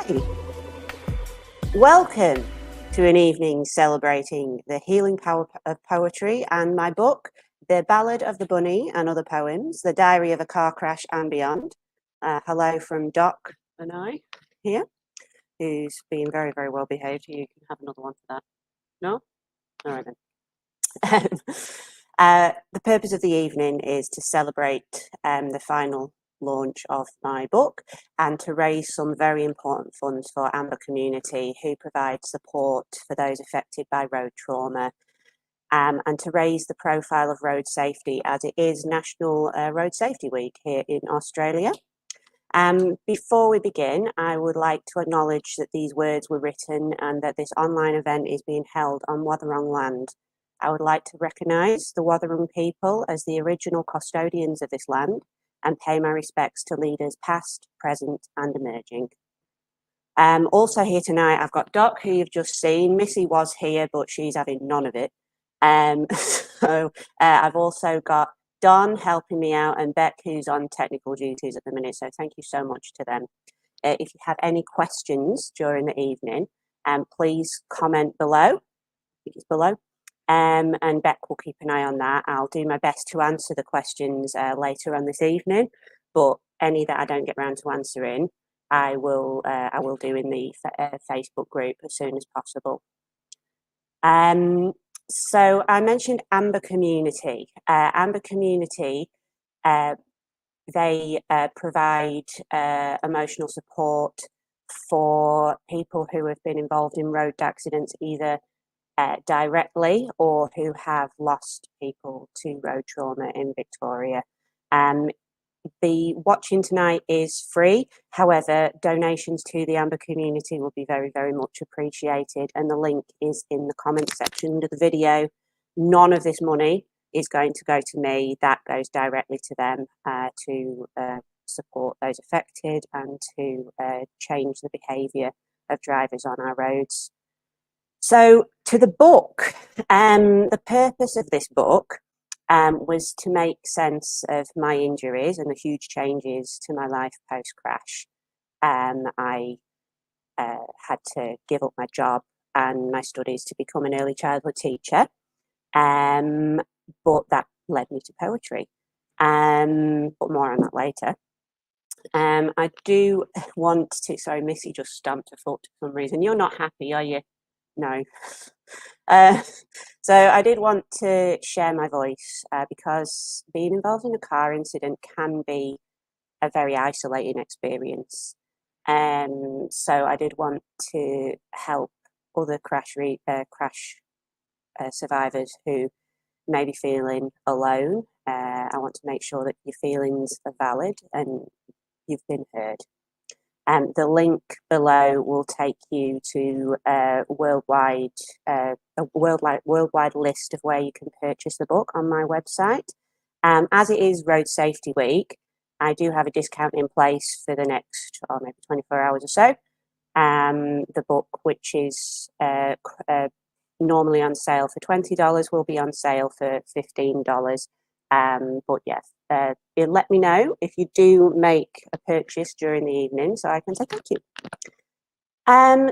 Hi, welcome to an evening celebrating the healing power of poetry and my book, The Ballad of the Bunny and Other Poems, The Diary of a Car Crash and Beyond. Hello from Doc and I here, who's being very, very well behaved. You can have another one for that. No? All right then. The purpose of the evening is to celebrate the final launch of my book and to raise some very important funds for Amber Community, who provide support for those affected by road trauma, and to raise the profile of road safety, as it is National Road Safety Week here in Australia. Before we begin, I would like to acknowledge that these words were written and that this online event is being held on Wathaurong land. I would like to recognise the Wathaurong people as the original custodians of this land and pay my respects to leaders past, present and emerging. Also here tonight, I've got Doc, who you've just seen. Missy was here, but she's having none of it. I've also got Don helping me out and Beck, who's on technical duties at the minute. So thank you so much to them. If you have any questions during the evening, please comment below. I think it's below. And Beck will keep an eye on that. I'll do my best to answer the questions later on this evening, but any that I don't get around to answering, I will do in the Facebook group as soon as possible. So I mentioned Amber Community. Amber Community, they provide emotional support for people who have been involved in road accidents, either directly or who have lost people to road trauma in Victoria. The watching tonight is free. However, donations to the Amber Community will be very, very much appreciated. And the link is in the comment section under the video. None of this money is going to go to me. That goes directly to them to support those affected and to change the behaviour of drivers on our roads. So to the book, the purpose of this book was to make sense of my injuries and the huge changes to my life post-crash. I had to give up my job and my studies to become an early childhood teacher, but that led me to poetry, but more on that later. I do want to, sorry, Missy just stamped her foot for some reason. You're not happy, are you? No. So I did want to share my voice because being involved in a car incident can be a very isolating experience. So I did want to help other crash survivors who may be feeling alone. I want to make sure that your feelings are valid and you've been heard. The link below will take you to a worldwide list of where you can purchase the book on my website. As it is Road Safety Week, I do have a discount in place for the next, maybe 24 hours or so. The book, which is normally on sale for $20, will be on sale for $15. But yes, let me know if you do make a purchase during the evening so I can say thank you.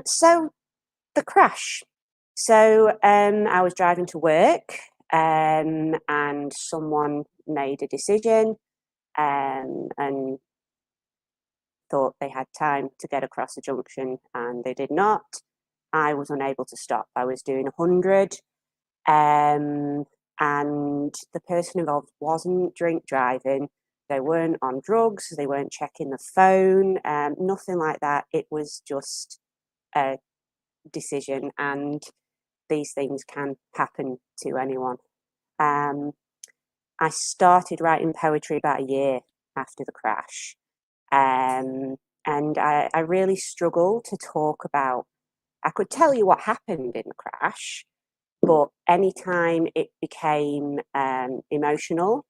So the crash. So I was driving to work and someone made a decision and thought they had time to get across the junction and they did not. I was unable to stop. I was doing 100. And the person involved wasn't drink driving. They weren't on drugs. They weren't checking the phone. Nothing like that. It was just a decision, and these things can happen to anyone. I started writing poetry about a year after the crash, and I really struggled to talk about. I could tell you what happened in the crash, but anytime it became emotional,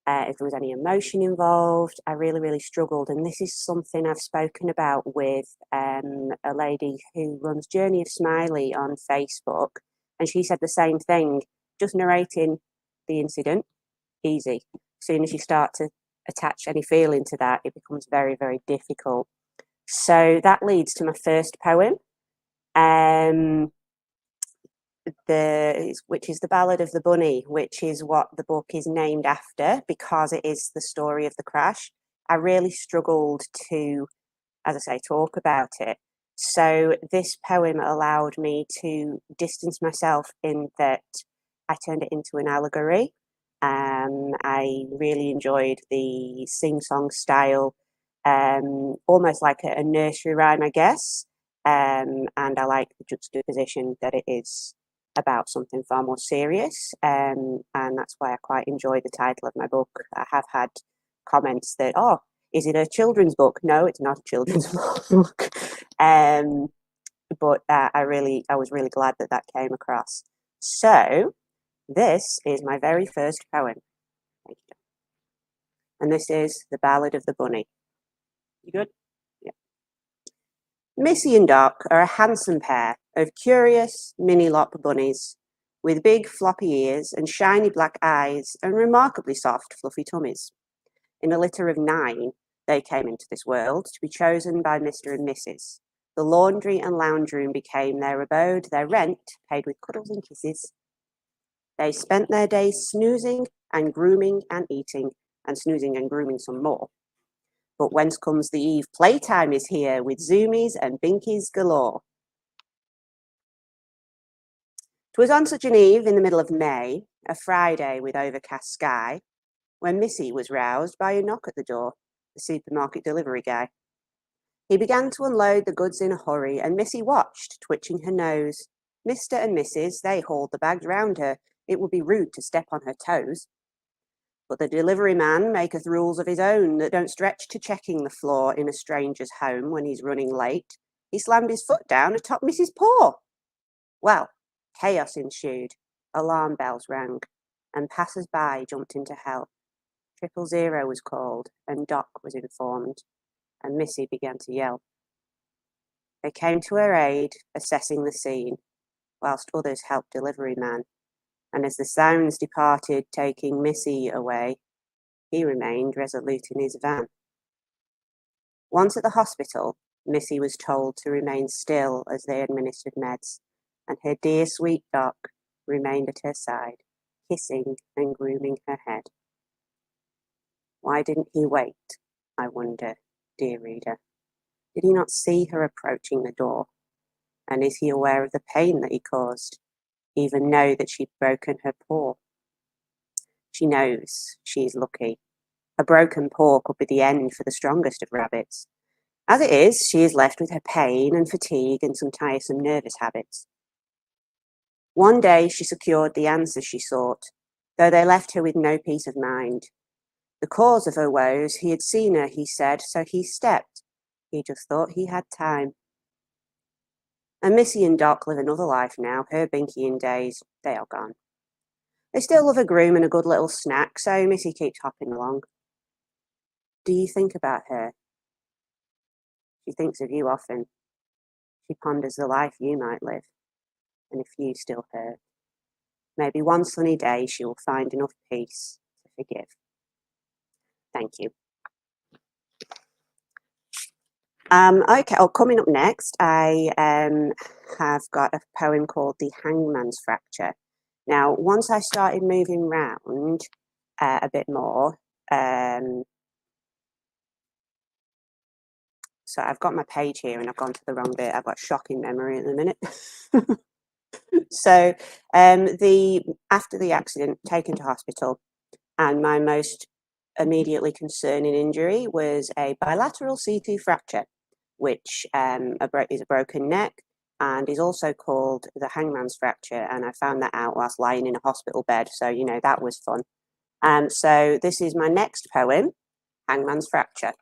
if there was any emotion involved, I really, really struggled. And this is something I've spoken about with a lady who runs Journey of Smiley on Facebook. And she said the same thing, just narrating the incident, easy. As soon as you start to attach any feeling to that, it becomes very, very difficult. So that leads to my first poem, um, which is the Ballad of the Bunny, which is what the book is named after because it is the story of the crash. I really struggled to, as I say, talk about it. So this poem allowed me to distance myself in that I turned it into an allegory. I really enjoyed the sing-song style, almost like a nursery rhyme, I guess. And I like the juxtaposition that it is about something far more serious. And that's why I quite enjoy the title of my book. I have had comments that, oh, is it a children's book? No, it's not a children's book. But I was really glad that that came across. So this is my very first poem. Thank you. And this is The Ballad of the Bunny. You good? Yeah. Missy and Doc are a handsome pair of curious mini-lop bunnies with big floppy ears and shiny black eyes and remarkably soft fluffy tummies. In a litter of 9, they came into this world to be chosen by Mr. and Mrs. The laundry and lounge room became their abode, their rent paid with cuddles and kisses. They spent their days snoozing and grooming and eating, and snoozing and grooming some more. But whence comes the eve? Playtime is here with zoomies and binkies galore. 'Twas on such an eve in the middle of May, a Friday with overcast sky, when Missy was roused by a knock at the door, the supermarket delivery guy. He began to unload the goods in a hurry, and Missy watched, twitching her nose. Mr. and Mrs., they hauled the bags round her. It would be rude to step on her toes. But the delivery man maketh rules of his own that don't stretch to checking the floor in a stranger's home when he's running late. He slammed his foot down atop Mrs. Paw. Well, chaos ensued. Alarm bells rang, and passers-by jumped into hell. 000 was called, and Doc was informed, and Missy began to yell. They came to her aid, assessing the scene, whilst others helped delivery man, and as the sounds departed, taking Missy away, he remained resolute in his van. Once at the hospital, Missy was told to remain still as they administered meds, and her dear sweet Doc remained at her side, kissing and grooming her head. Why didn't he wait, I wonder, dear reader? Did he not see her approaching the door? And is he aware of the pain that he caused, even know that she'd broken her paw? She knows she is lucky. A broken paw could be the end for the strongest of rabbits. As it is, she is left with her pain and fatigue and some tiresome nervous habits. One day she secured the answers she sought, though they left her with no peace of mind. The cause of her woes, he had seen her, he said, so he stepped. He just thought he had time. And Missy and Doc live another life now. Her Binky days, they are gone. They still love a groom and a good little snack, so Missy keeps hopping along. Do you think about her? She thinks of you often. She ponders the life you might live, and if you still hurt. Maybe one sunny day she will find enough peace to forgive. Thank you. Okay, coming up next, I have got a poem called The Hangman's Fracture. Now, once I started moving round a bit more, so I've got my page here and I've gone to the wrong bit. I've got shocking memory at the minute. So, after the accident, taken to hospital, and my most immediately concerning injury was a bilateral C2 fracture, which is a broken neck and is also called the hangman's fracture. And I found that out whilst lying in a hospital bed. So, that was fun. So this is my next poem, Hangman's Fracture.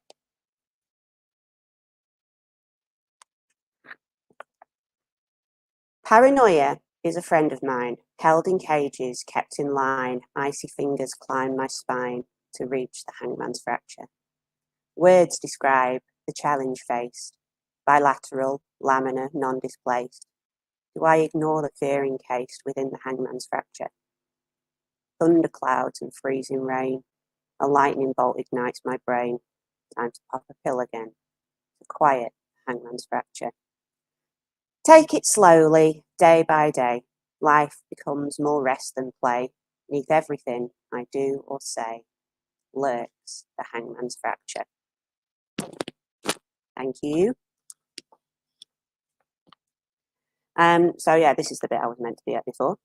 Paranoia is a friend of mine, held in cages, kept in line. Icy fingers climb my spine to reach the hangman's fracture. Words describe the challenge faced, bilateral, laminar, non-displaced. Do I ignore the fear encased within the hangman's fracture? Thunderclouds and freezing rain, a lightning bolt ignites my brain. Time to pop a pill again, quiet hangman's fracture. Take it slowly, day by day. Life becomes more rest than play. Neath everything I do or say lurks the hangman's fracture. Thank you. So yeah, this is the bit I was meant to be at before.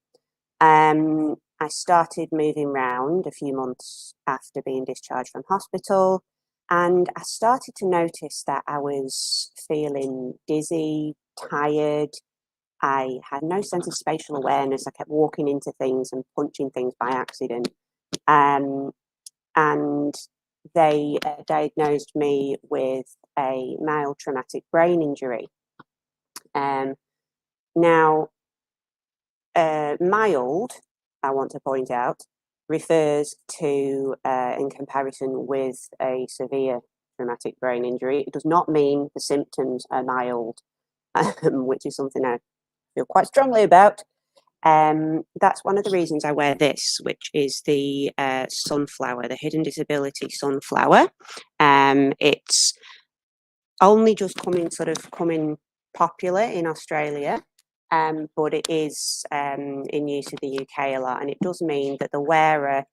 I started moving round a few months after being discharged from hospital, and I started to notice that I was feeling dizzy, tired. I had no sense of spatial awareness. I kept walking into things and punching things by accident. And they diagnosed me with a mild traumatic brain injury. Now, mild, I want to point out, refers to, in comparison with a severe traumatic brain injury. It does not mean the symptoms are mild, which is something I feel quite strongly about. That's one of the reasons I wear this, which is the sunflower, the hidden disability sunflower. It's only just coming popular in Australia, but it is in use in the UK a lot, and it does mean that the wearer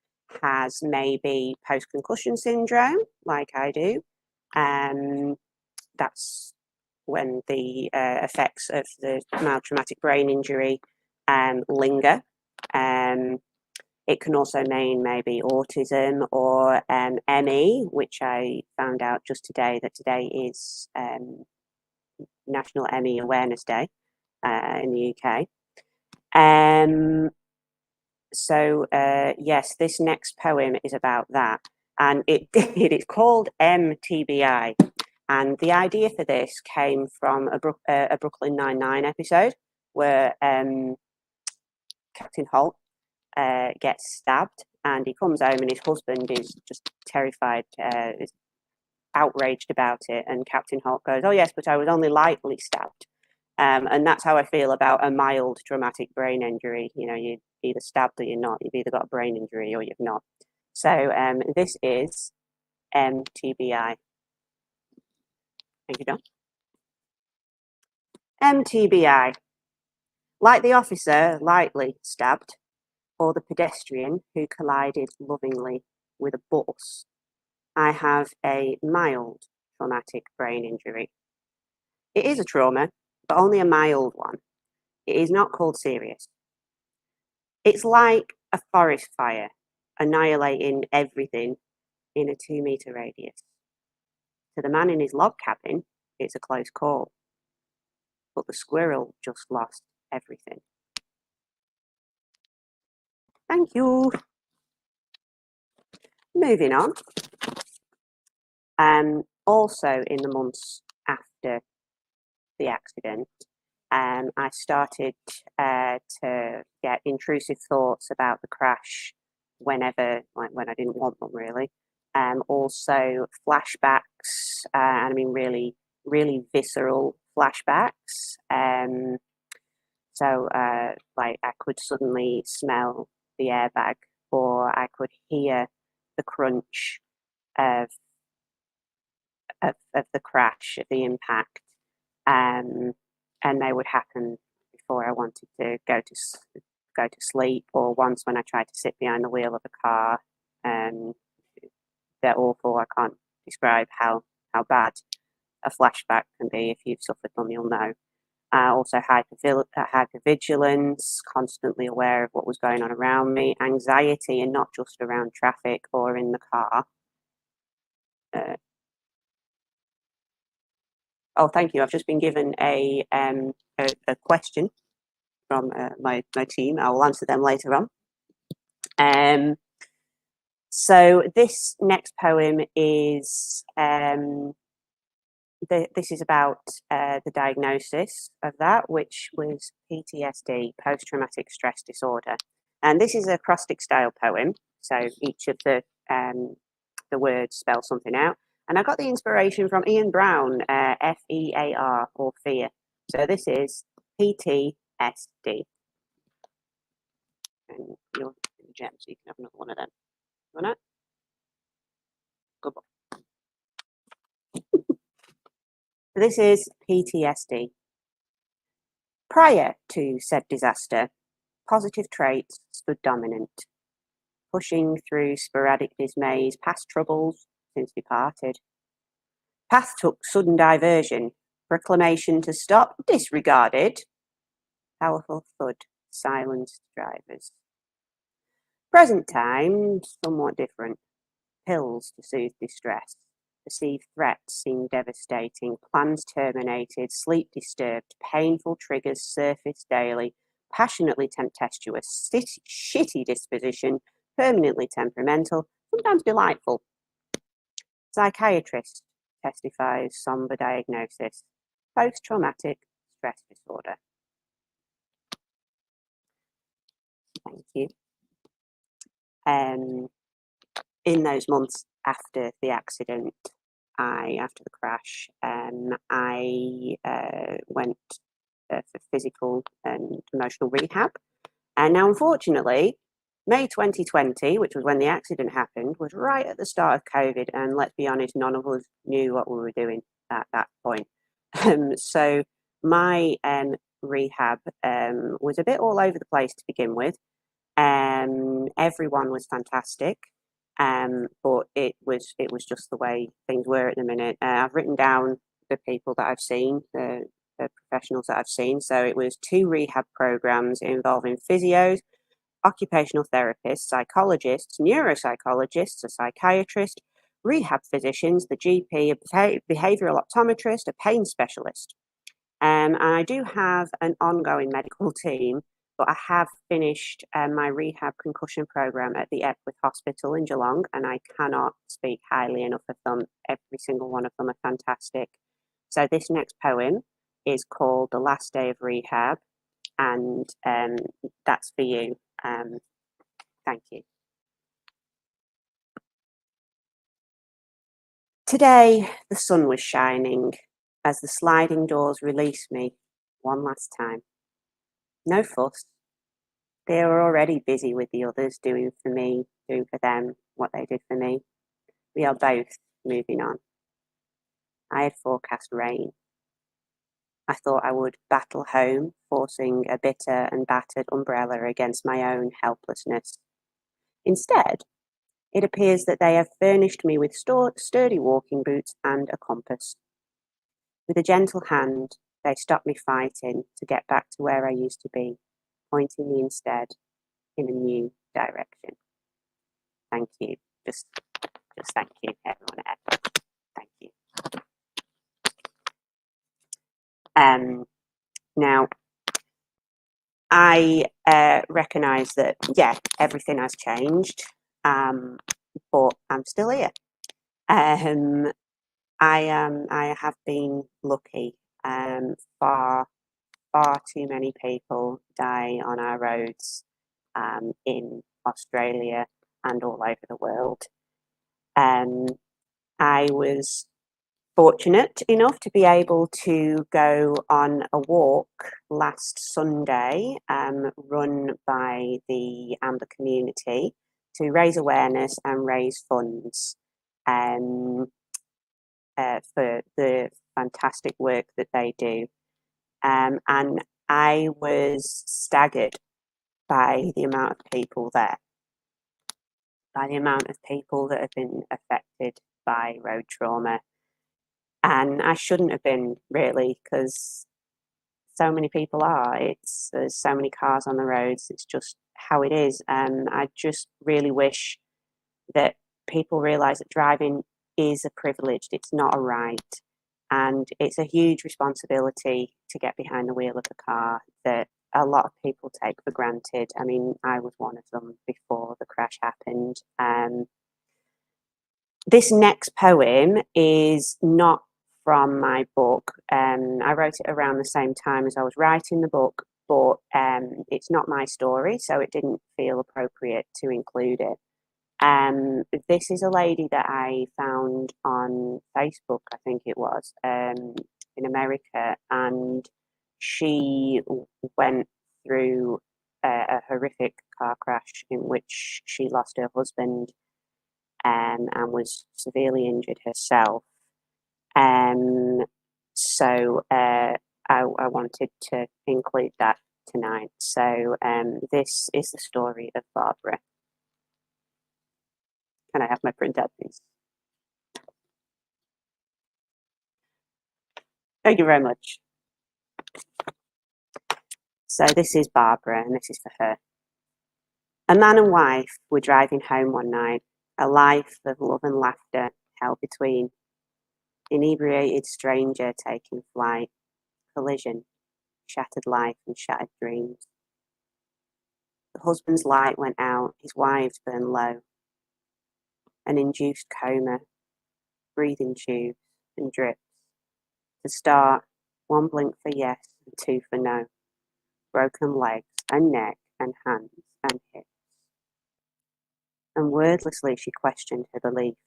has maybe post-concussion syndrome, like I do. That's when the effects of the mild traumatic brain injury linger. It can also mean maybe autism or ME, which I found out just today that today is National ME Awareness Day in the UK. Yes, this next poem is about that, and it is called MTBI. And the idea for this came from a Brooklyn Nine-Nine episode where Captain Holt gets stabbed, and he comes home and his husband is just terrified, is outraged about it, and Captain Holt goes, "Oh yes, but I was only lightly stabbed." And that's how I feel about a mild traumatic brain injury. You know, you're either stabbed or you're not. You've either got a brain injury or you've not. So this is MTBI. Thank you, John. MTBI. Like the officer lightly stabbed, or the pedestrian who collided lovingly with a bus, I have a mild traumatic brain injury. It is a trauma, but only a mild one. It is not called serious. It's like a forest fire, annihilating everything in a 2-meter radius. To the man in his log cabin, it's a close call. But the squirrel just lost everything. Thank you. Moving on. Also in the months after the accident, I started to get intrusive thoughts about the crash whenever, like when I didn't want them really. Also flashbacks, and I mean really, really visceral flashbacks. Like I could suddenly smell the airbag, or I could hear the crunch of the crash, of the impact, and they would happen before I wanted to go to sleep, or once when I tried to sit behind the wheel of a car. They're awful. I can't describe how bad a flashback can be. If you've suffered them, you'll know. Also hypervigilance, constantly aware of what was going on around me, anxiety, and not just around traffic or in the car. Oh, thank you. I've just been given a question from my team. I will answer them later on. So this next poem is this is about the diagnosis of that, which was PTSD, post-traumatic stress disorder. And this is a acrostic style poem, so each of the words spell something out. And I got the inspiration from Ian Brown, FEAR, or fear. So this is PTSD. And you're in the gem, so you can have another one of them. You want it? Good boy. This is PTSD. Prior to said disaster, positive traits stood dominant, pushing through sporadic dismays past troubles since departed. Path took sudden diversion, proclamation to stop disregarded. Powerful thud silenced drivers. Present time, somewhat different. Pills to soothe distress. Perceived threats seemed devastating. Plans terminated. Sleep disturbed. Painful triggers surfaced daily. Passionately tempestuous. Shitty disposition. Permanently temperamental. Sometimes delightful. Psychiatrist testifies somber diagnosis. Post-traumatic stress disorder. Thank you. In those months after the accident, after the crash, I went for physical and emotional rehab. And now, unfortunately, May 2020, which was when the accident happened, was right at the start of COVID. And let's be honest, none of us knew what we were doing at that point. So my rehab was a bit all over the place to begin with. Everyone was fantastic. But it was just the way things were at the minute. I've written down the people that I've seen, the professionals that I've seen. So it was 2 rehab programs involving physios, occupational therapists, psychologists, neuropsychologists, a psychiatrist, rehab physicians, the GP, a behavioural optometrist, a pain specialist. And I do have an ongoing medical team, but I have finished my rehab concussion program at the Epworth Hospital in Geelong, and I cannot speak highly enough of them. Every single one of them are fantastic. So this next poem is called The Last Day of Rehab, and that's for you. Thank you. Today, the sun was shining as the sliding doors released me one last time. No fuss. They were already busy with the others, doing for them what they did for me. We are both moving on. I had forecast rain. I thought I would battle home, forcing a bitter and battered umbrella against my own helplessness. Instead, it appears that they have furnished me with sturdy walking boots and a compass. With a gentle hand, they stop me fighting to get back to where I used to be, pointing me instead in a new direction. Thank you. Just thank you, everyone at Epworth. Thank you. Now, I recognise that, everything has changed, but I'm still here. I have been lucky. Far too many people die on our roads in Australia and all over the world. I was fortunate enough to be able to go on a walk last Sunday, run by the Amber community to raise awareness and raise funds for the fantastic work that they do. And I was staggered by the amount of people there, by the amount of people that have been affected by road trauma. And I shouldn't have been, really, because so many people are. There's so many cars on the roads. It's just how it is. And I just really wish that people realise that driving is a privilege. It's not a right. And it's a huge responsibility to get behind the wheel of the car that a lot of people take for granted. I mean, I was one of them before the crash happened. This next poem is not from my book. I wrote it around the same time as I was writing the book, but it's not my story, so it didn't feel appropriate to include it. This is a lady that I found on Facebook, I think it was, in America, and she went through a horrific car crash in which she lost her husband and was severely injured herself. So I wanted to include that tonight. So this is the story of Barbara. Can I have my printout, please? Thank you very much. So this is Barbara, and this is for her. A man and wife were driving home one night, a life of love and laughter held between. Inebriated stranger taking flight, collision, shattered life and shattered dreams. The husband's light went out, his wife's burned low. An induced coma, breathing tubes and drips. To start, one blink for yes and two for no. Broken legs and neck and hands and hips. And wordlessly she questioned her beliefs.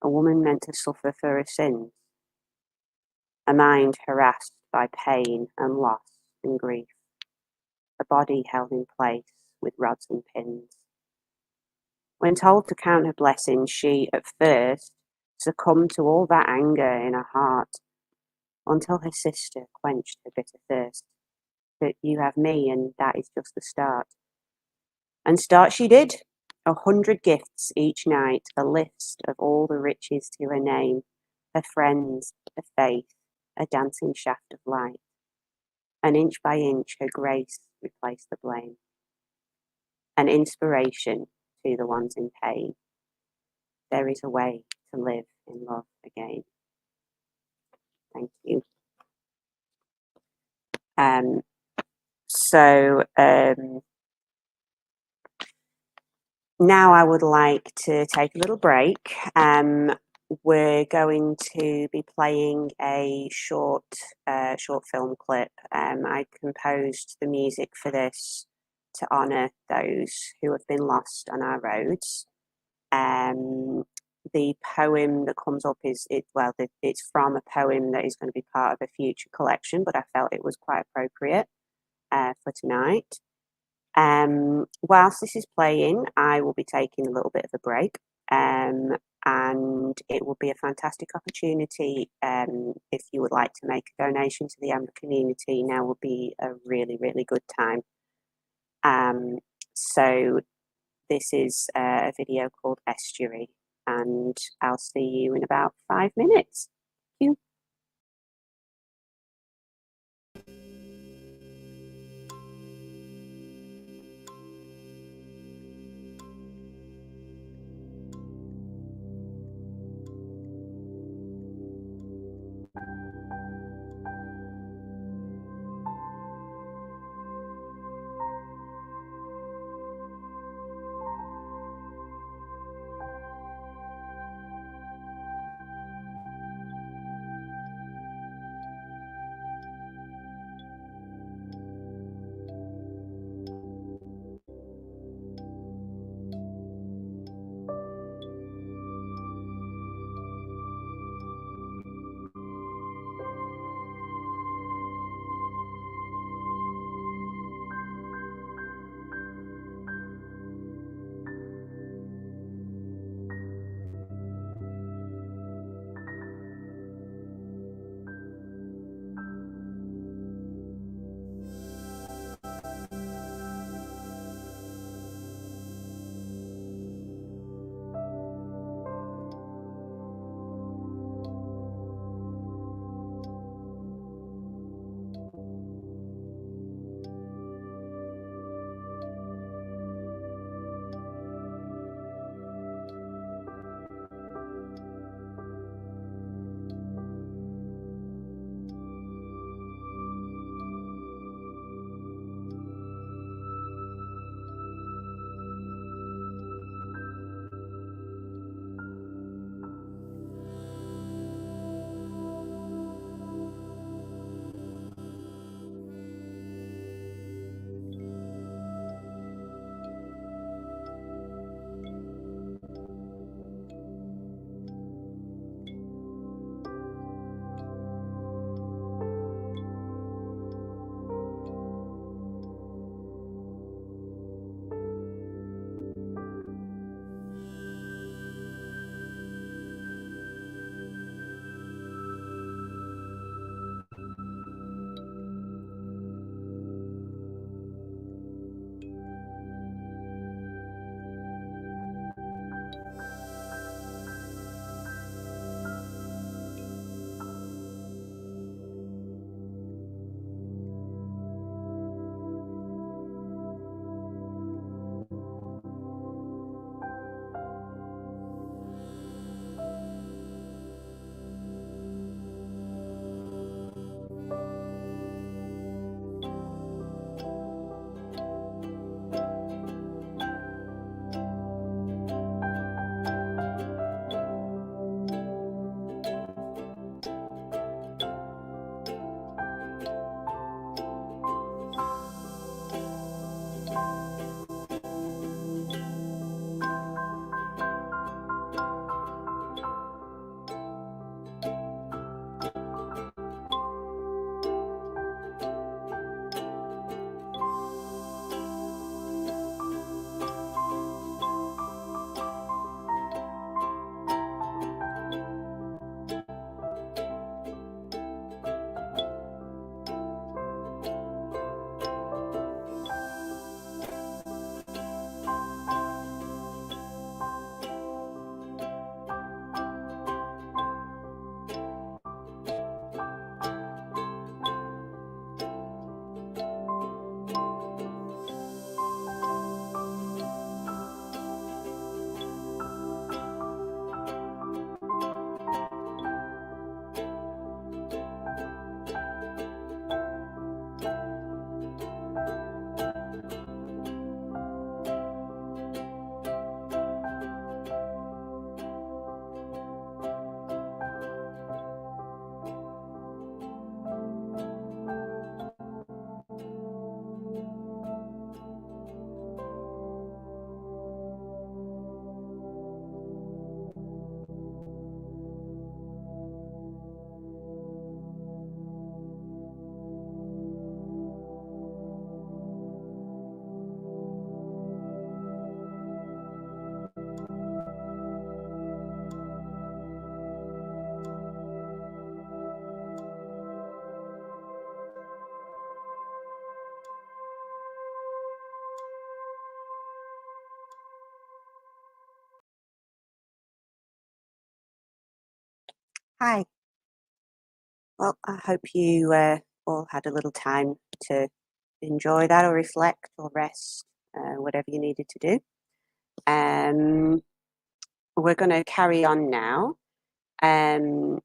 A woman meant to suffer for her sins. A mind harassed by pain and loss and grief. A body held in place with rods and pins. When told to count her blessings, she, at first, succumbed to all that anger in her heart, until her sister quenched her bitter thirst. That you have me, and that is just the start. And start she did. 100 gifts each night, a list of all the riches to her name, her friends, her faith, a dancing shaft of light. And inch by inch her grace replaced the blame. An inspiration to the ones in pain. There is a way to live in love again. Thank you. So now I would like to take a little break. We're going to be playing a short film clip. I composed the music for this to honour those who have been lost on our roads. The poem that comes up it's from a poem that is going to be part of a future collection, but I felt it was quite appropriate for tonight. Whilst this is playing, I will be taking a little bit of a break, and it will be a fantastic opportunity if you would like to make a donation to the Amber community. Now will be a really, really good time. So this is a video called Estuary, and I'll see you in about 5 minutes. Thank you. Hi. Well, I hope you all had a little time to enjoy that or reflect or rest, whatever you needed to do. Um, we're going to carry on now. Um,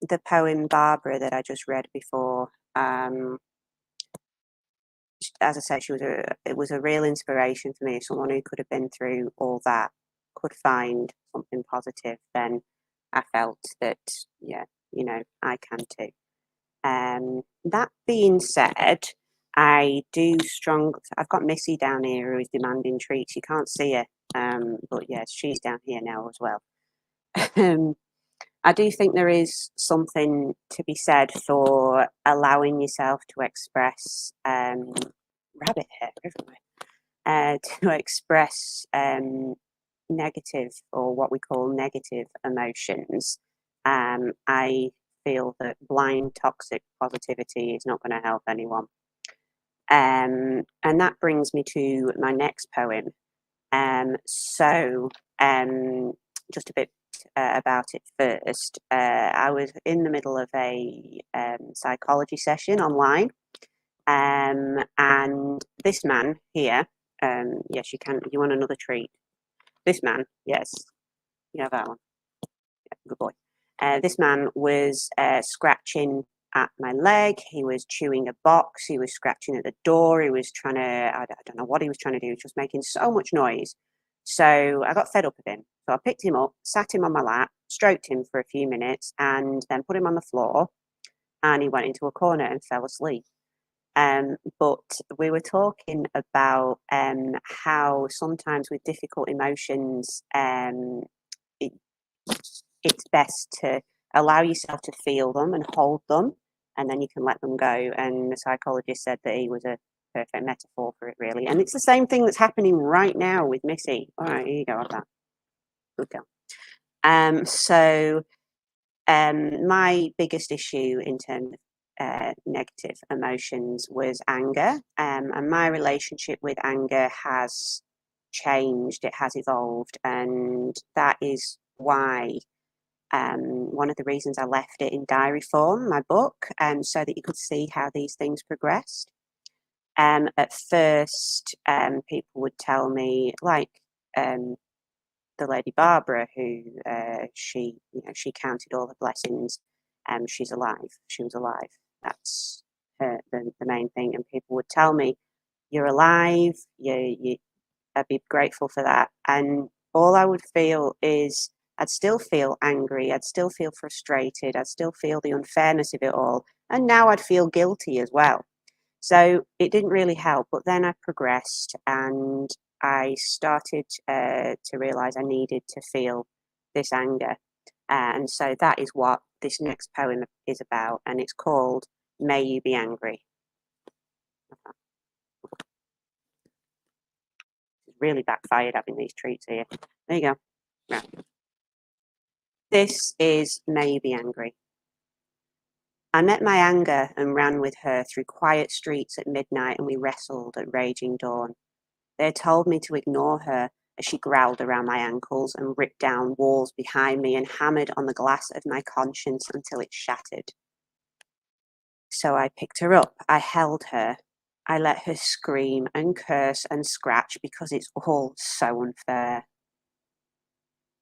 the poem Barbara that I just read before, as I said, it was a real inspiration for me. Someone who could have been through all that could find something positive. Then I felt that, yeah, I can too. That being said, I've got Missy down here who is demanding treats. You can't see her, but yes, she's down here now as well. um, I do think there is something to be said for allowing yourself to express rabbit hair everywhere. To express negative, or what we call negative emotions. I feel that blind toxic positivity is not going to help anyone. And that brings me to my next poem. So, just a bit about it first. I was in the middle of a psychology session online, and this man here, yes, you can. You want another treat? This man, yes, you have that one. Good boy. This man was scratching at my leg. He was chewing a box. He was scratching at the door. He was trying to, I don't know what he was trying to do. He was just making so much noise. So I got fed up with him. So I picked him up, sat him on my lap, stroked him for a few minutes, and then put him on the floor. And he went into a corner and fell asleep. But we were talking about how sometimes with difficult emotions, it, it's best to allow yourself to feel them and hold them, and then you can let them go. And the psychologist said that he was a perfect metaphor for it, really. And it's the same thing that's happening right now with Missy. All right, here you go, have that. Good girl. So my biggest issue in terms of negative emotions was anger, and my relationship with anger has changed. It has evolved, and that is why one of the reasons I left it in diary form, my book, so that you could see how these things progressed. At first, people would tell me, like the lady Barbara, who she counted all the blessings. She's alive. She was alive. That's the main thing. And people would tell me, "You're alive. I'd be grateful for that." And all I would feel is I'd still feel angry. I'd still feel frustrated. I'd still feel the unfairness of it all. And now I'd feel guilty as well. So it didn't really help. But then I progressed and I started to realize I needed to feel this anger. And so that is what this next poem is about. And it's called May You Be Angry. Really backfired having these treats here. There you go. Right. This is May You Be Angry. I met my anger and ran with her through quiet streets at midnight, and we wrestled at raging dawn. They had told me to ignore her as she growled around my ankles and ripped down walls behind me and hammered on the glass of my conscience until it shattered. So I picked her up. I held her. I let her scream and curse and scratch because it's all so unfair.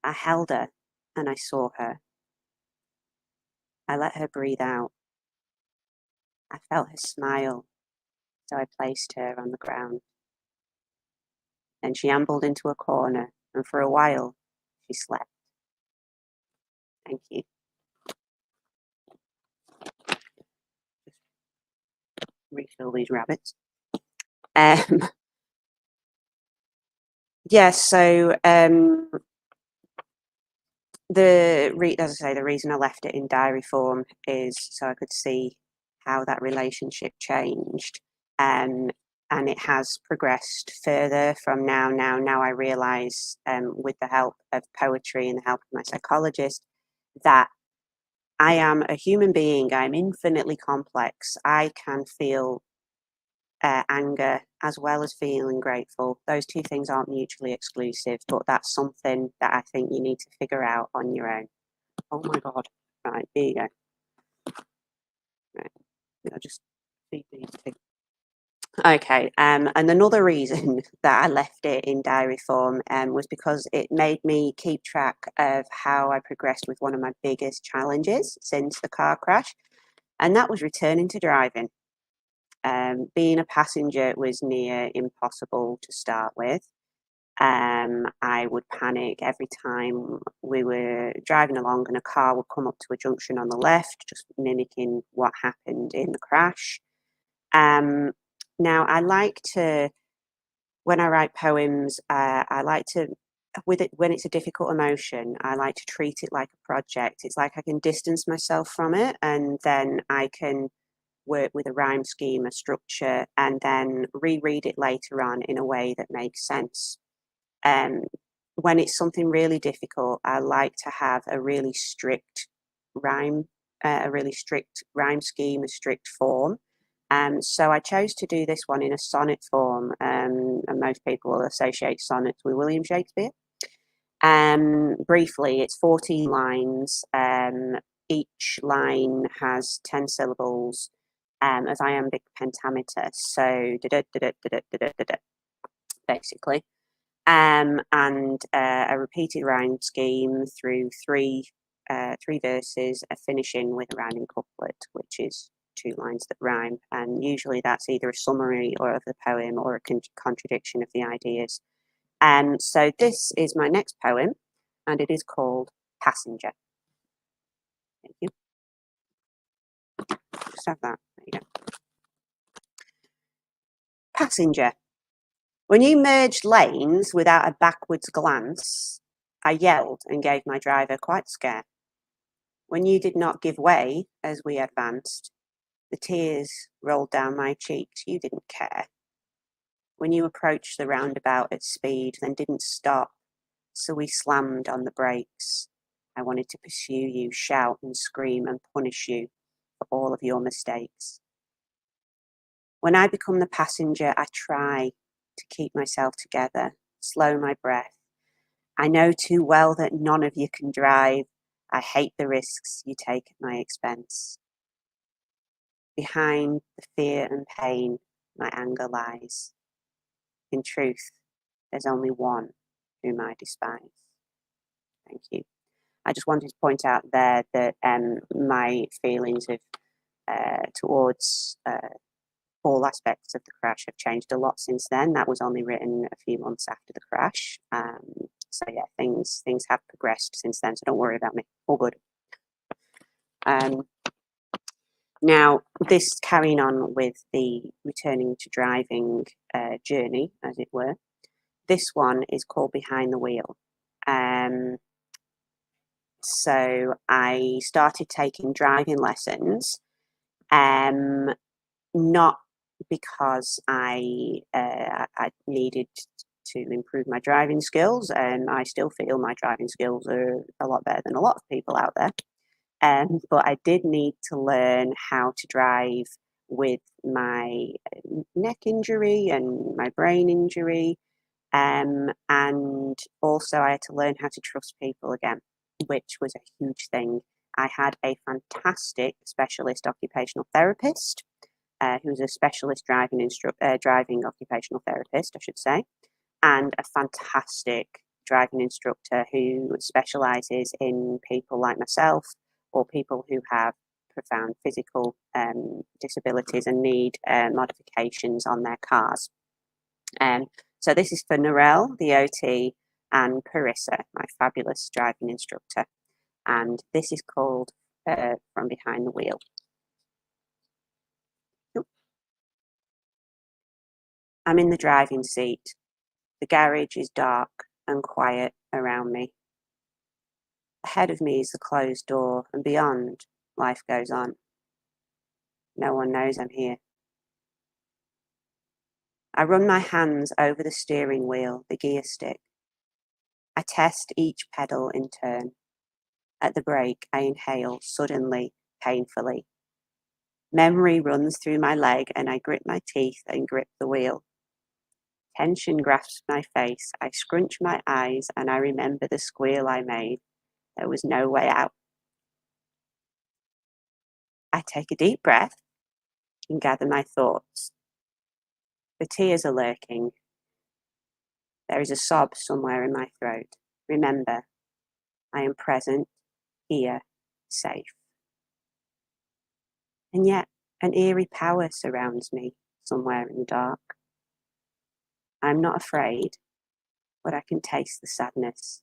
I held her and I saw her. I let her breathe out. I felt her smile, so I placed her on the ground. Then she ambled into a corner, and for a while she slept. Thank you. Refill these rabbits. Yes, so as I say, the reason I left it in diary form is so I could see how that relationship changed, and it has progressed further from now. Now I realise, with the help of poetry and the help of my psychologist, that I am a human being. I'm infinitely complex. I can feel anger as well as feeling grateful. Those two things aren't mutually exclusive, but that's something that I think you need to figure out on your own. Oh my God. Right, here you go. Right, I'll just feed these two. Okay, and another reason that I left it in diary form was because it made me keep track of how I progressed with one of my biggest challenges since the car crash, and that was returning to driving. Being a passenger was near impossible to start with. I would panic every time we were driving along and a car would come up to a junction on the left, just mimicking what happened in the crash. Um, Now, I like to, when I write poems, I like to, with it, when it's a difficult emotion, I like to treat it like a project. It's like I can distance myself from it and then I can work with a rhyme scheme, a structure, and then reread it later on in a way that makes sense. Um, when it's something really difficult, I like to have a really strict rhyme, a really strict rhyme scheme, a strict form. So I chose to do this one in a sonnet form, and most people will associate sonnets with William Shakespeare. Briefly, it's 14 lines. Each line has 10 syllables of iambic pentameter, so basically. And a repeated rhyme scheme through three verses, finishing with a rhyming couplet, which is 2 lines that rhyme. And usually that's either a summary or of the poem or a contradiction of the ideas. So this is my next poem, and it is called Passenger. Thank you. Just have that. There you go. Passenger. When you merged lanes without a backwards glance, I yelled and gave my driver quite a scare. When you did not give way as we advanced, the tears rolled down my cheeks, you didn't care. When you approached the roundabout at speed, then didn't stop, so we slammed on the brakes. I wanted to pursue you, shout and scream and punish you for all of your mistakes. When I become the passenger, I try to keep myself together, slow my breath. I know too well that none of you can drive. I hate the risks you take at my expense. Behind the fear and pain, my anger lies. In truth, there's only one whom I despise. Thank you. I just wanted to point out there that my feelings of towards all aspects of the crash have changed a lot since then. That was only written a few months after the crash. So yeah, things have progressed since then. So don't worry about me. All good. Now, this carrying on with the returning to driving journey, as it were. This one is called Behind the Wheel. So I started taking driving lessons, not because I needed to improve my driving skills, and I still feel my driving skills are a lot better than a lot of people out there. But I did need to learn how to drive with my neck injury and my brain injury. And also I had to learn how to trust people again, which was a huge thing. I had a fantastic specialist occupational therapist, who's a specialist driving occupational therapist, I should say, and a fantastic driving instructor who specialises in people like myself or people who have profound physical disabilities and need modifications on their cars. So this is for Narelle, the OT, and Parissa, my fabulous driving instructor. And this is called From Behind the Wheel. I'm in the driving seat. The garage is dark and quiet around me. Ahead of me is the closed door, and beyond, life goes on. No one knows I'm here. I run my hands over the steering wheel, the gear stick. I test each pedal in turn. At the brake, I inhale suddenly, painfully. Memory runs through my leg, and I grit my teeth and grip the wheel. Tension grasps my face. I scrunch my eyes, and I remember the squeal I made. There was no way out. I take a deep breath and gather my thoughts. The tears are lurking. There is a sob somewhere in my throat. Remember, I am present, here, safe. And yet, an eerie power surrounds me somewhere in the dark. I'm not afraid, but I can taste the sadness.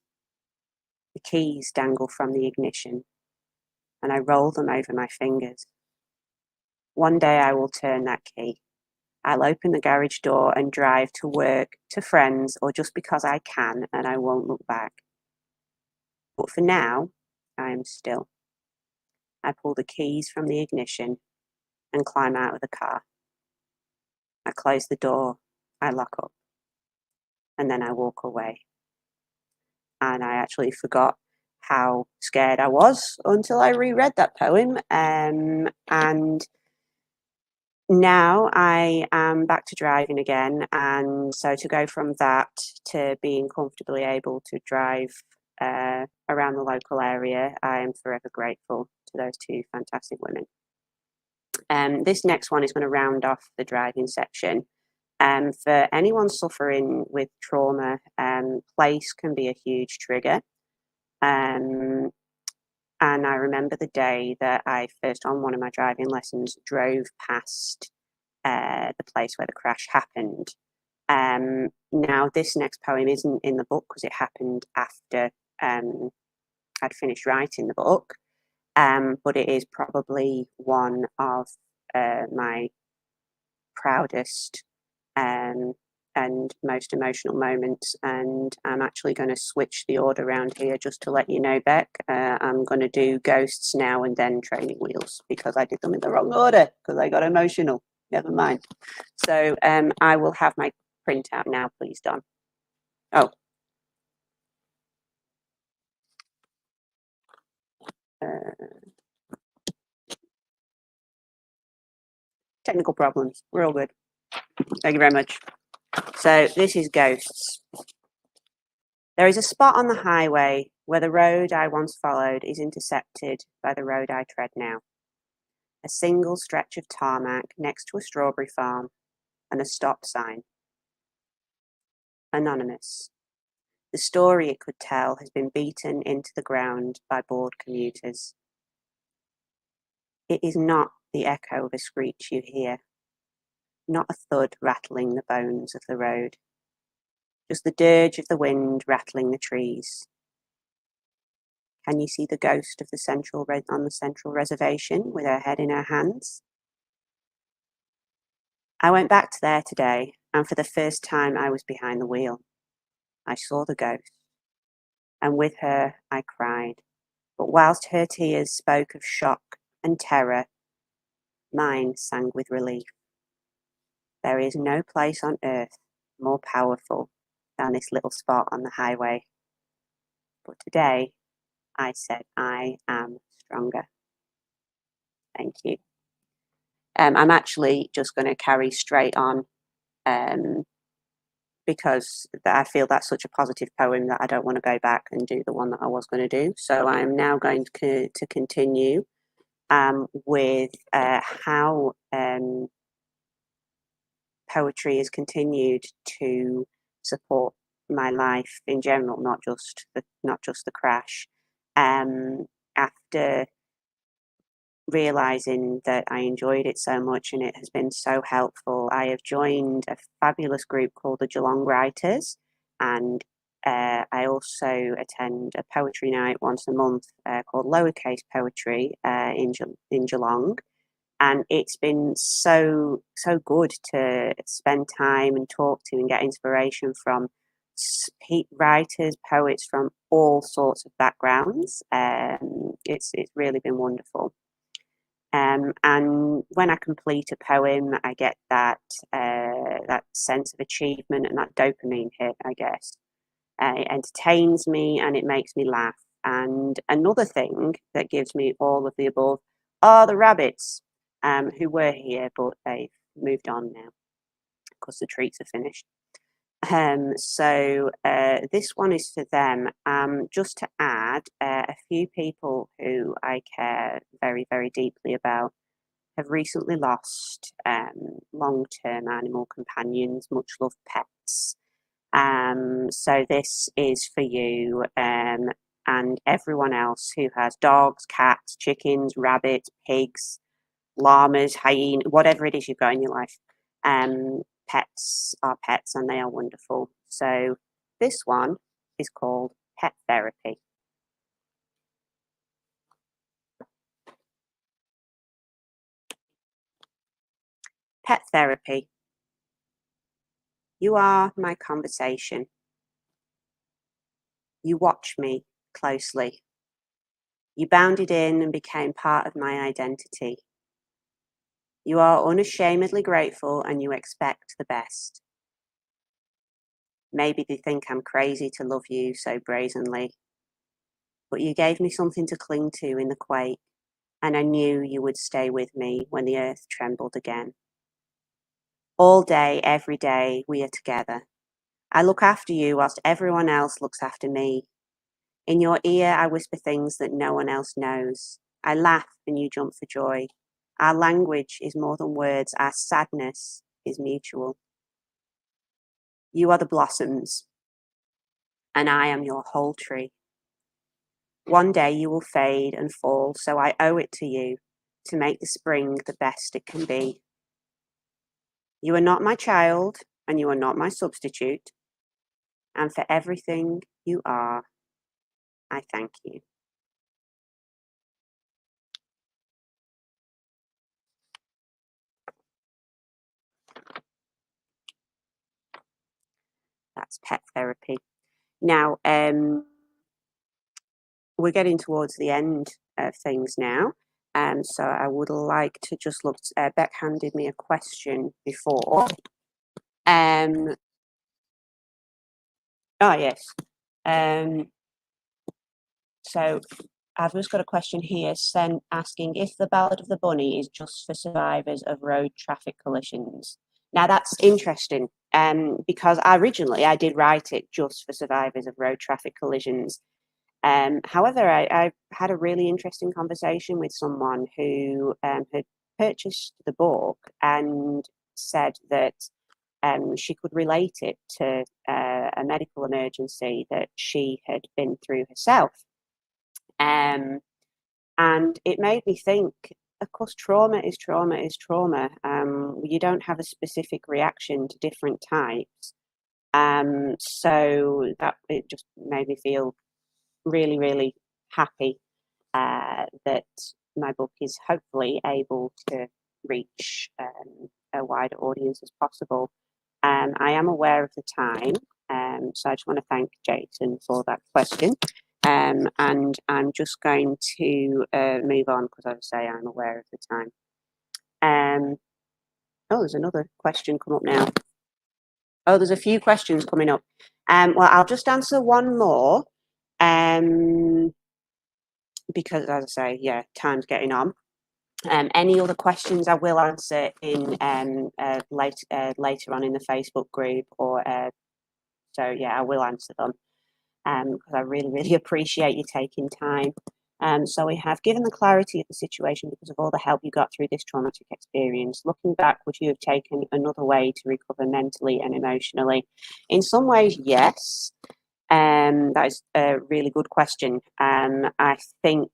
The keys dangle from the ignition, and I roll them over my fingers. One day I will turn that key. I'll open the garage door and drive to work, to friends, or just because I can, and I won't look back. But for now, I am still. I pull the keys from the ignition and climb out of the car. I close the door, I lock up, and then I walk away. And I actually forgot how scared I was until I reread that poem. And now I am back to driving again. And so to go from that to being comfortably able to drive around the local area, I am forever grateful to those two fantastic women. This next one is going to round off the driving section. For anyone suffering with trauma, place can be a huge trigger. And I remember the day that I first, on one of my driving lessons, drove past the place where the crash happened. Now, this next poem isn't in the book because it happened after I'd finished writing the book, but it is probably one of my proudest and most emotional moments. And I'm actually going to switch the order around here just to let you know, Beck. I'm going to do ghosts now and then training wheels because I did them in the wrong order because I got emotional. Never mind. So I will have my printout now, please, Don. Oh. Technical problems. We're all good. Thank you very much. So this is ghosts. There is a spot on the highway where the road I once followed is intercepted by the road I tread now. A single stretch of tarmac next to a strawberry farm and a stop sign. Anonymous. The story it could tell has been beaten into the ground by bored commuters. It is not the echo of a screech you hear, not a thud rattling the bones of the road, just the dirge of the wind rattling the trees. Can you see the ghost of on the central reservation with her head in her hands? I went back to there today, and for the first time I was behind the wheel. I saw the ghost, and with her I cried. But whilst her tears spoke of shock and terror, mine sang with relief. There is no place on earth more powerful than this little spot on the highway. But today I said I am stronger. Thank you. I'm actually just going to carry straight on because I feel that's such a positive poem that I don't want to go back and do the one that I was going to do. So I'm now going to continue with how poetry has continued to support my life in general, not just the crash. After realizing that I enjoyed it so much and it has been so helpful, I have joined a fabulous group called the Geelong Writers, and I also attend a poetry night once a month called Lowercase Poetry in Geelong. And it's been so good to spend time and talk to and get inspiration from writers, poets from all sorts of backgrounds. It's really been wonderful. And when I complete a poem, I get that sense of achievement and that dopamine hit, I guess. It entertains me and it makes me laugh. And another thing that gives me all of the above are the rabbits, who were here, but they've moved on now because the treats are finished. So this one is for them. Just to add, a few people who I care very, very deeply about have recently lost long-term animal companions, much loved pets. So this is for you and everyone else who has dogs, cats, chickens, rabbits, pigs, llamas, hyena, whatever it is you've got in your life. Pets are pets and they are wonderful. So this one is called Pet Therapy. Pet Therapy. You are my conversation. You watch me closely. You bounded in and became part of my identity. You are unashamedly grateful and you expect the best. Maybe they think I'm crazy to love you so brazenly, but you gave me something to cling to in the quake, and I knew you would stay with me when the earth trembled again. All day, every day, we are together. I look after you whilst everyone else looks after me. In your ear, I whisper things that no one else knows. I laugh and you jump for joy. Our language is more than words, our sadness is mutual. You are the blossoms, and I am your whole tree. One day you will fade and fall, so I owe it to you to make the spring the best it can be. You are not my child, and you are not my substitute, and for everything you are, I thank you. That's Pet Therapy. Now, we're getting towards the end of things now. So I would like to just look, Beck handed me a question before. Oh, yes. So I've just got a question here sent asking if the Ballad of the Bunny is just for survivors of road traffic collisions. Now that's interesting, because originally I did write it just for survivors of road traffic collisions. However, I had a really interesting conversation with someone who had purchased the book and said that she could relate it to a medical emergency that she had been through herself. And it made me think, of course, trauma is trauma is trauma. You don't have a specific reaction to different types. So that it just made me feel really, really happy that my book is hopefully able to reach a wider audience as possible. I am aware of the time, so I just want to thank Jason for that question. And I'm just going to move on because, as I say, I'm aware of the time. Oh, there's another question come up now. Oh, there's a few questions coming up. Well, I'll just answer one more. Because, as I say, yeah, time's getting on. Any other questions I will answer in later on in the Facebook group, or so yeah, I will answer them because I really, really appreciate you taking time. So we have given the clarity of the situation because of all the help you got through this traumatic experience. Looking back, would you have taken another way to recover mentally and emotionally? In some ways, yes. That is a really good question. I think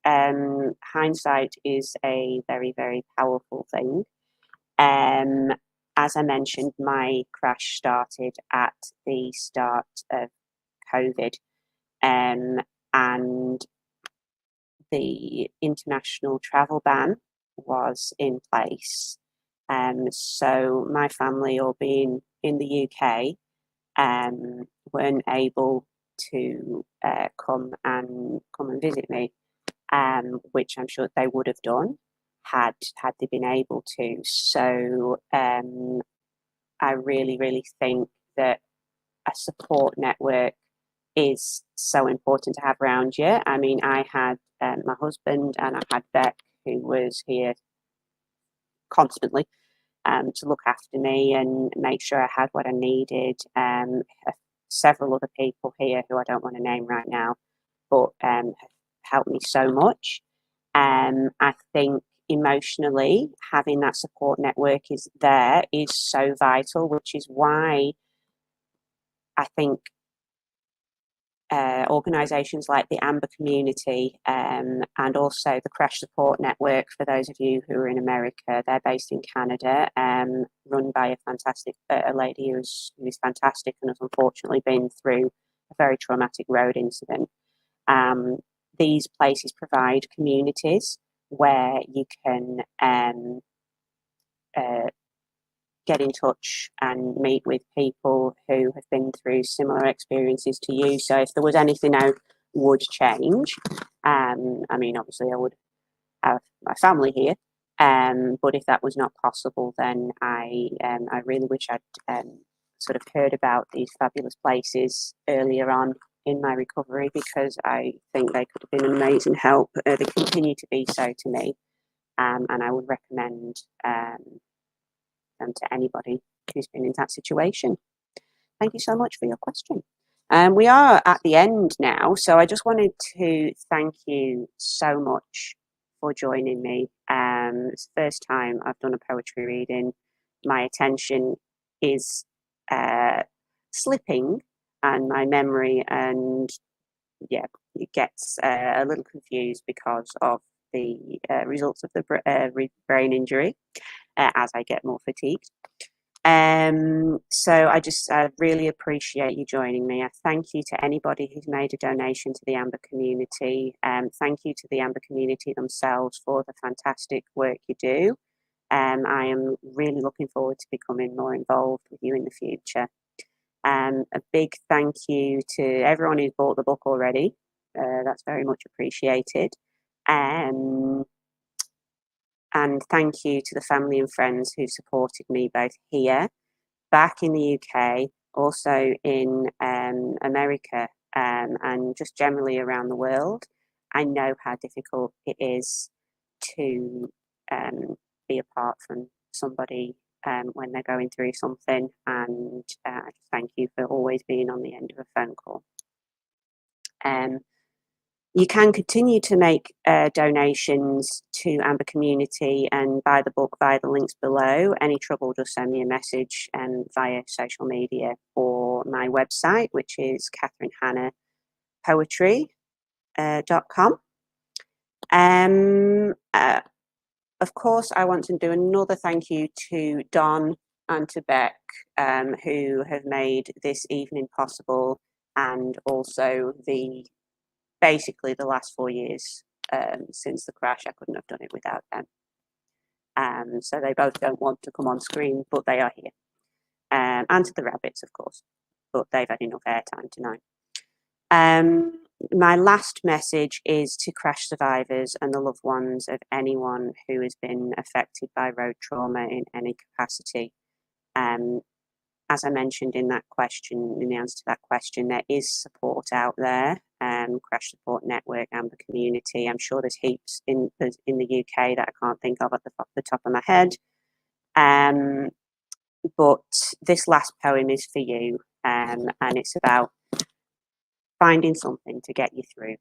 hindsight is a very, very powerful thing. As I mentioned, my crash started at the start of COVID, and the international travel ban was in place. So my family, all being in the UK, weren't able to come and visit me, which I'm sure they would have done had they been able to. So I really, really think that a support network is so important to have around you. I mean, I had my husband and I had Beck, who was here constantly. to look after me and make sure I had what I needed. Several other people here who I don't want to name right now, but have helped me so much. I think emotionally having that support network is so vital, which is why I think organisations like the Amber Community and also the Crash Support Network, for those of you who are in America, they're based in Canada, run by a fantastic lady who's fantastic and has unfortunately been through a very traumatic road incident. These places provide communities where you can get in touch and meet with people who have been through similar experiences to you. So if there was anything I would change, I mean, obviously I would have my family here, but if that was not possible, then I really wish I'd sort of heard about these fabulous places earlier on in my recovery, because I think they could have been an amazing help. They continue to be so to me, and I would recommend them to anybody who's been in that situation. Thank you so much for your question. We are at the end now, so I just wanted to thank you so much for joining me. It's the first time I've done a poetry reading. My attention is slipping, and my memory, and yeah, it gets a little confused because of the results of the brain injury as I get more fatigued. So I really appreciate you joining me. I thank you to anybody who's made a donation to the Amber community. Thank you to the Amber community themselves for the fantastic work you do. I am really looking forward to becoming more involved with you in the future. A big thank you to everyone who's bought the book already. That's very much appreciated. And thank you to the family and friends who supported me both here, back in the UK, also in America, and just generally around the world. I know how difficult it is to be apart from somebody when they're going through something, and I just thank you for always being on the end of a phone call. You can continue to make donations to Amber Community and buy the book via the links below. Any trouble, just send me a message via social media or my website, which is catherinehannahpoetry.com. Of course, I want to do another thank you to Don and to Beck, who have made this evening possible, and also basically the last 4 years since the crash. I couldn't have done it without them. So they both don't want to come on screen, but they are here. And to the rabbits, of course, but they've had enough airtime tonight. My last message is to crash survivors and the loved ones of anyone who has been affected by road trauma in any capacity. As I mentioned in the answer to that question, there is support out there. Crash Support Network, Amber Community. I'm sure there's heaps in the UK that I can't think of at the top of my head. But this last poem is for you, and it's about finding something to get you through.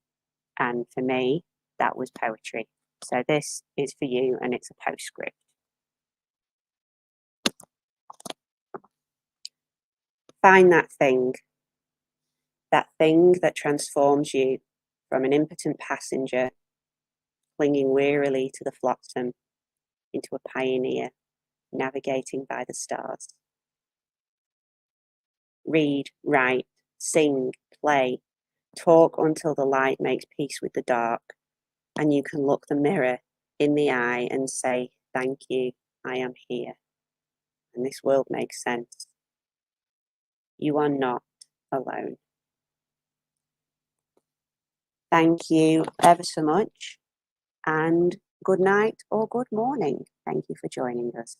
And for me, that was poetry. So this is for you, and it's a postscript. Find that thing that transforms you from an impotent passenger clinging wearily to the flotsam into a pioneer navigating by the stars. Read, write, sing, play, talk until the light makes peace with the dark, and you can look the mirror in the eye and say, thank you, I am here, and this world makes sense. You are not alone. Thank you ever so much, and good night or good morning. Thank you for joining us.